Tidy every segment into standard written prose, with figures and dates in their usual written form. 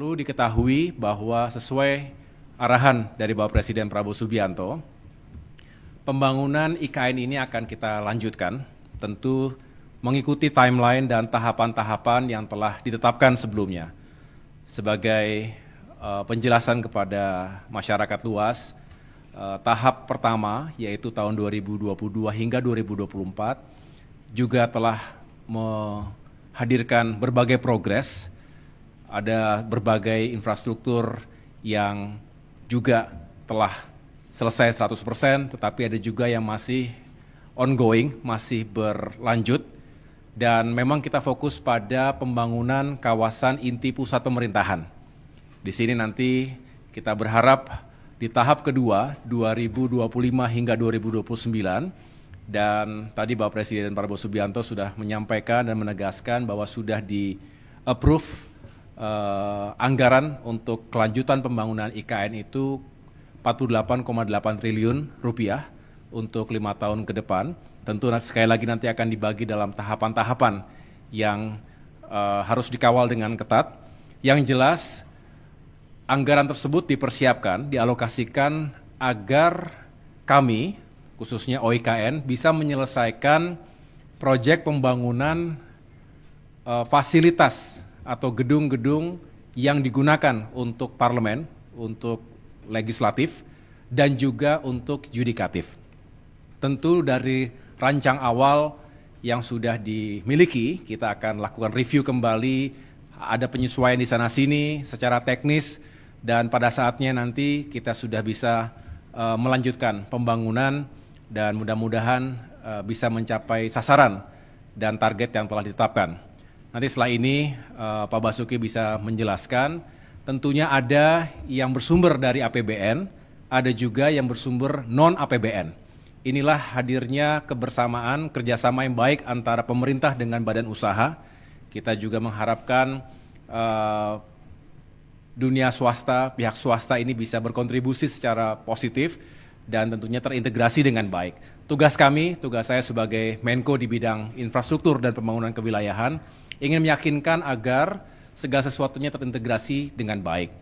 Perlu diketahui bahwa sesuai arahan dari Bapak Presiden Prabowo Subianto, pembangunan IKN ini akan kita lanjutkan, tentu mengikuti timeline dan tahapan-tahapan yang telah ditetapkan sebelumnya. Sebagai penjelasan kepada masyarakat luas, tahap pertama yaitu tahun 2022 hingga 2024 juga telah menghadirkan berbagai progres. Ada berbagai infrastruktur yang juga telah selesai 100%, tetapi ada juga yang masih ongoing, masih berlanjut. Dan memang kita fokus pada pembangunan kawasan inti pusat pemerintahan. Di sini nanti kita berharap di tahap kedua, 2025 hingga 2029, dan tadi Bapak Presiden Prabowo Subianto sudah menyampaikan dan menegaskan bahwa sudah di-approve anggaran untuk kelanjutan pembangunan IKN itu 48,8 triliun rupiah untuk 5 tahun ke depan. Tentu sekali lagi nanti akan dibagi dalam tahapan-tahapan yang harus dikawal dengan ketat. Yang jelas anggaran tersebut dipersiapkan, dialokasikan agar kami, khususnya OIKN, bisa menyelesaikan proyek pembangunan fasilitas atau gedung-gedung yang digunakan untuk parlemen, untuk legislatif, dan juga untuk yudikatif. Tentu dari rancang awal yang sudah dimiliki, kita akan lakukan review kembali, ada penyesuaian di sana-sini secara teknis, dan pada saatnya nanti kita sudah bisa melanjutkan pembangunan dan mudah-mudahan bisa mencapai sasaran dan target yang telah ditetapkan. Nanti setelah ini Pak Basuki bisa menjelaskan, tentunya ada yang bersumber dari APBN, ada juga yang bersumber non-APBN. Inilah hadirnya kebersamaan, kerjasama yang baik antara pemerintah dengan badan usaha. Kita juga mengharapkan dunia swasta, pihak swasta ini bisa berkontribusi secara positif dan tentunya terintegrasi dengan baik. Tugas kami, tugas saya sebagai Menko di bidang infrastruktur dan pembangunan kewilayahan, ingin meyakinkan agar segala sesuatunya terintegrasi dengan baik.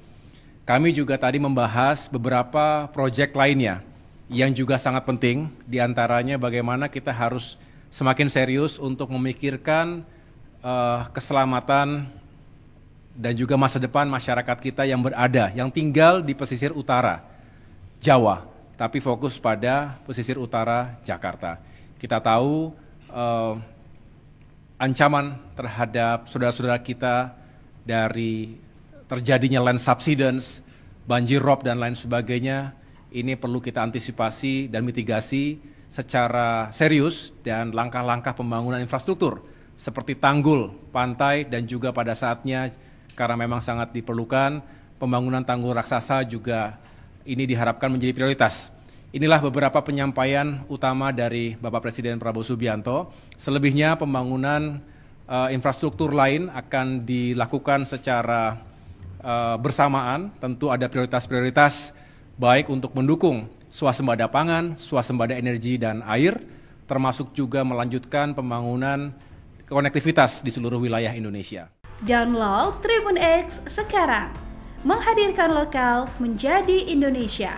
Kami juga tadi membahas beberapa proyek lainnya yang juga sangat penting, diantaranya bagaimana kita harus semakin serius untuk memikirkan keselamatan dan juga masa depan masyarakat kita yang berada, yang tinggal di pesisir utara Jawa, tapi fokus pada pesisir utara Jakarta. Kita tahu ancaman terhadap saudara-saudara kita dari terjadinya land subsidence, banjir rob dan lain sebagainya, ini perlu kita antisipasi dan mitigasi secara serius dan langkah-langkah pembangunan infrastruktur seperti tanggul, pantai, dan juga pada saatnya karena memang sangat diperlukan pembangunan tanggul raksasa juga ini diharapkan menjadi prioritas. Inilah beberapa penyampaian utama dari Bapak Presiden Prabowo Subianto. Selebihnya pembangunan infrastruktur lain akan dilakukan secara bersamaan. Tentu ada prioritas-prioritas baik untuk mendukung swasembada pangan, swasembada energi dan air, termasuk juga melanjutkan pembangunan konektivitas di seluruh wilayah Indonesia. Download Tribun X sekarang, menghadirkan lokal menjadi Indonesia.